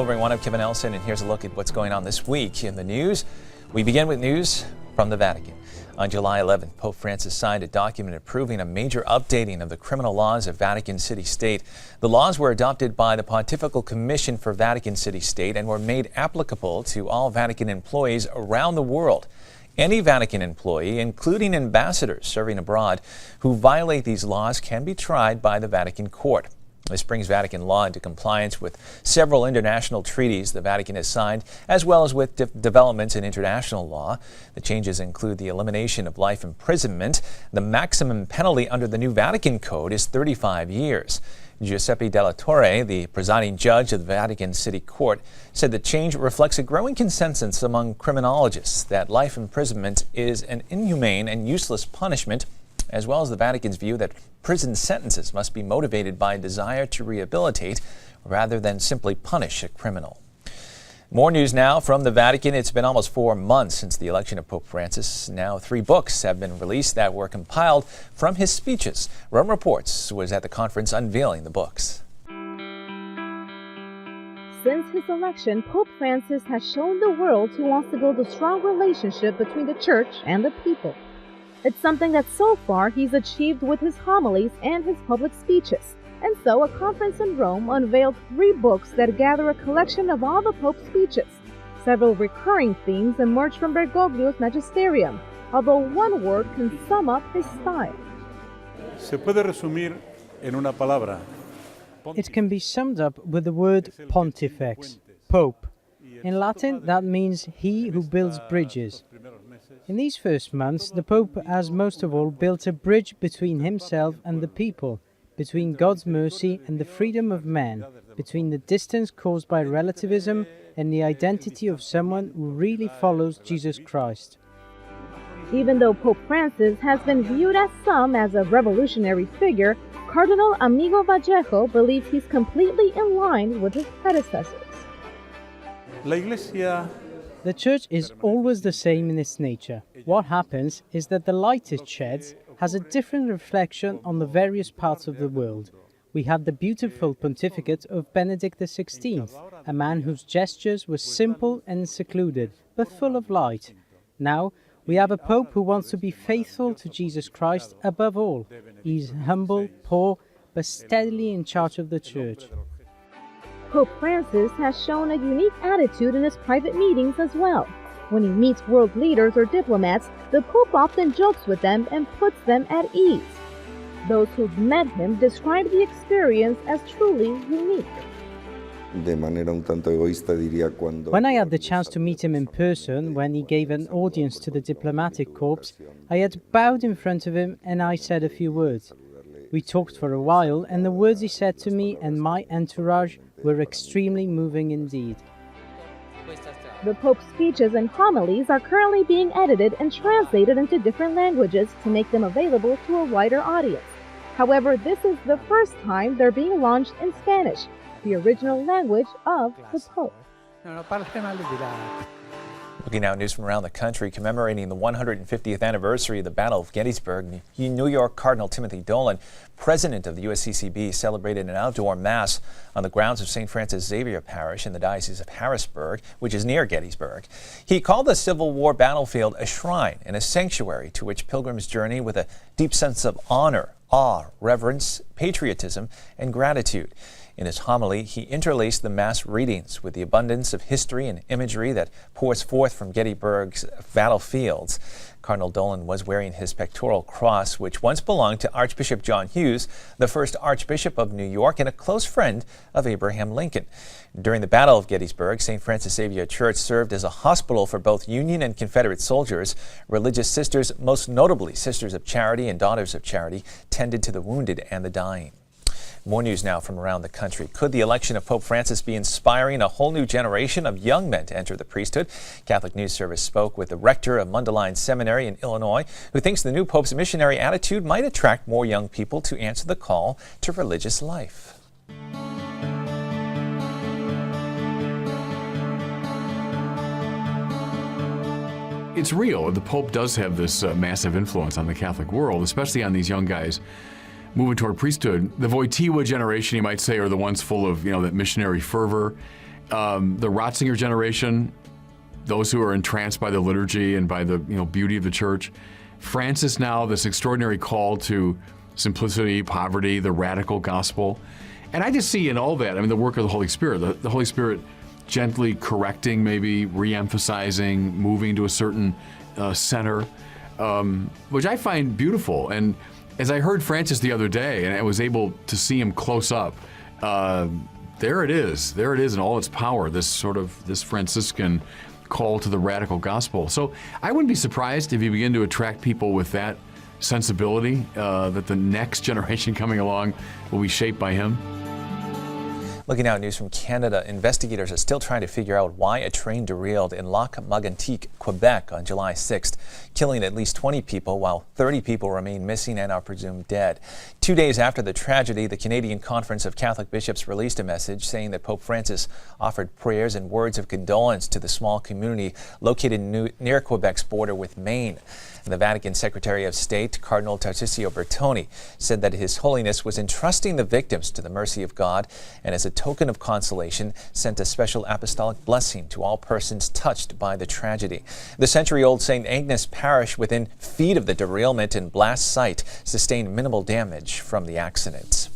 Hello everyone, I'm Kevin Elson, and here's a look at what's going on this week in the news. We begin with news from the Vatican. On July 11th, Pope Francis signed a document approving a major updating of the criminal laws of Vatican City State. The laws were adopted by the Pontifical Commission for Vatican City State and were made applicable to all Vatican employees around the world. Any Vatican employee, including ambassadors serving abroad, who violate these laws can be tried by the Vatican court. This brings Vatican law into compliance with several international treaties the Vatican has signed, as well as with developments in international law. The changes include the elimination of life imprisonment. The maximum penalty under the new Vatican Code is 35 years. Giuseppe Della Torre, the presiding judge of the Vatican City Court, said the change reflects a growing consensus among criminologists that life imprisonment is an inhumane and useless punishment, as well as the Vatican's view that prison sentences must be motivated by a desire to rehabilitate rather than simply punish a criminal. More news now from the Vatican. It's been almost 4 months since the election of Pope Francis. Now 3 books have been released that were compiled from his speeches. Rome Reports was at the conference unveiling the books. Since his election, Pope Francis has shown the world he wants to build a strong relationship between the Church and the people. It's something that so far he's achieved with his homilies and his public speeches. And so a conference in Rome unveiled 3 books that gather a collection of all the Pope's speeches. Several recurring themes emerge from Bergoglio's magisterium, although one word can sum up his style. Se puede resumir en una palabra. It can be summed up with the word pontifex, Pope. In Latin, that means he who builds bridges. In these first months, the Pope has most of all built a bridge between himself and the people, between God's mercy and the freedom of man, between the distance caused by relativism and the identity of someone who really follows Jesus Christ. Even though Pope Francis has been viewed as some as a revolutionary figure, Cardinal Amigo Vallejo believes he's completely in line with his predecessors. La Iglesia. The Church is always the same in its nature. What happens is that the light it sheds has a different reflection on the various parts of the world. We had the beautiful pontificate of Benedict XVI, a man whose gestures were simple and secluded, but full of light. Now, we have a Pope who wants to be faithful to Jesus Christ above all. He's humble, poor, but steadily in charge of the Church. Pope Francis has shown a unique attitude in his private meetings as well. When he meets world leaders or diplomats, the Pope often jokes with them and puts them at ease. Those who've met him describe the experience as truly unique. When I had the chance to meet him in person, when he gave an audience to the diplomatic corps, I had bowed in front of him and I said a few words. We talked for a while, and the words he said to me and my entourage were extremely moving indeed. The Pope's speeches and homilies are currently being edited and translated into different languages to make them available to a wider audience. However, this is the first time they're being launched in Spanish, the original language of the Pope. Looking now at news from around the country, commemorating the 150th anniversary of the Battle of Gettysburg, New York Cardinal Dolan, president of the USCCB, celebrated an outdoor mass on the grounds of St. Francis Xavier Parish in the Diocese of Harrisburg, which is near Gettysburg. He called the Civil War battlefield a shrine and a sanctuary to which pilgrims journey with a deep sense of honor, awe, reverence, patriotism, and gratitude. In his homily, he interlaced the Mass readings with the abundance of history and imagery that pours forth from Gettysburg's battlefields. Cardinal Dolan was wearing his pectoral cross, which once belonged to Archbishop John Hughes, the first Archbishop of New York and a close friend of Abraham Lincoln. During the Battle of Gettysburg, St. Francis Xavier Church served as a hospital for both Union and Confederate soldiers. Religious sisters, most notably Sisters of Charity and Daughters of Charity, tended to the wounded and the dying. More news now from around the country. Could the election of Pope Francis be inspiring a whole new generation of young men to enter the priesthood? Catholic News Service spoke with the rector of Mundelein Seminary in Illinois, who thinks the new Pope's missionary attitude might attract more young people to answer the call to religious life. It's real. The Pope does have this massive influence on the Catholic world, especially on these young guys moving toward priesthood. The Wojtyła generation, you might say, are the ones full of, that missionary fervor. the Ratzinger generation, those who are entranced by the liturgy and by the beauty of the church. Francis now, this extraordinary call to simplicity, poverty, the radical gospel. And I just see in all that, the work of the Holy Spirit, the Holy Spirit gently correcting, maybe re-emphasizing, moving to a certain center, which I find beautiful. And as I heard Francis the other day, and I was able to see him close up, there it is in all its power, this Franciscan call to the radical gospel. So I wouldn't be surprised if you begin to attract people with that sensibility, that the next generation coming along will be shaped by him. Looking now at news from Canada, investigators are still trying to figure out why a train derailed in Lac Mégantic, Quebec on July 6th, killing at least 20 people while 30 people remain missing and are presumed dead. 2 days after the tragedy, the Canadian Conference of Catholic Bishops released a message saying that Pope Francis offered prayers and words of condolence to the small community located near Quebec's border with Maine. The Vatican Secretary of State, Cardinal Dolan, said that His Holiness was entrusting the victims to the mercy of God and as a token of consolation sent a special apostolic blessing to all persons touched by the tragedy. The century-old St. Agnes parish within feet of the derailment and blast site sustained minimal damage from the accident.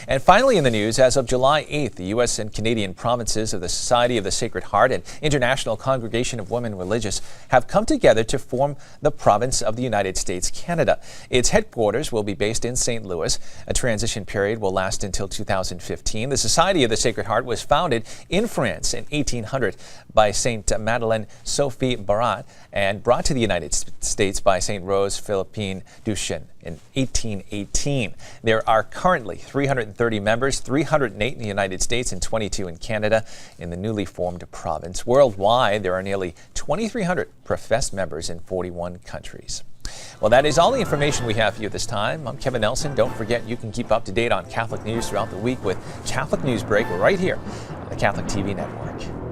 And finally in the news, as of July 8th, the U.S. and Canadian provinces of the Society of the Sacred Heart and International Congregation of Women Religious have come together to form the province of the United States, Canada. Its headquarters will be based in St. Louis. A transition period will last until 2015. The Society of the Sacred Heart was founded in France in 1800 by St. Madeleine Sophie Barat and brought to the United States by St. Rose Philippine Duchesne in 1818. There are currently 330 members, 308 in the United States and 22 in Canada in the newly formed province. Worldwide, there are nearly 2,300 professed members in 41 countries. Well, that is all the information we have for you this time. I'm Kevin Nelson. Don't forget you can keep up to date on Catholic news throughout the week with Catholic Newsbreak right here on the Catholic TV Network.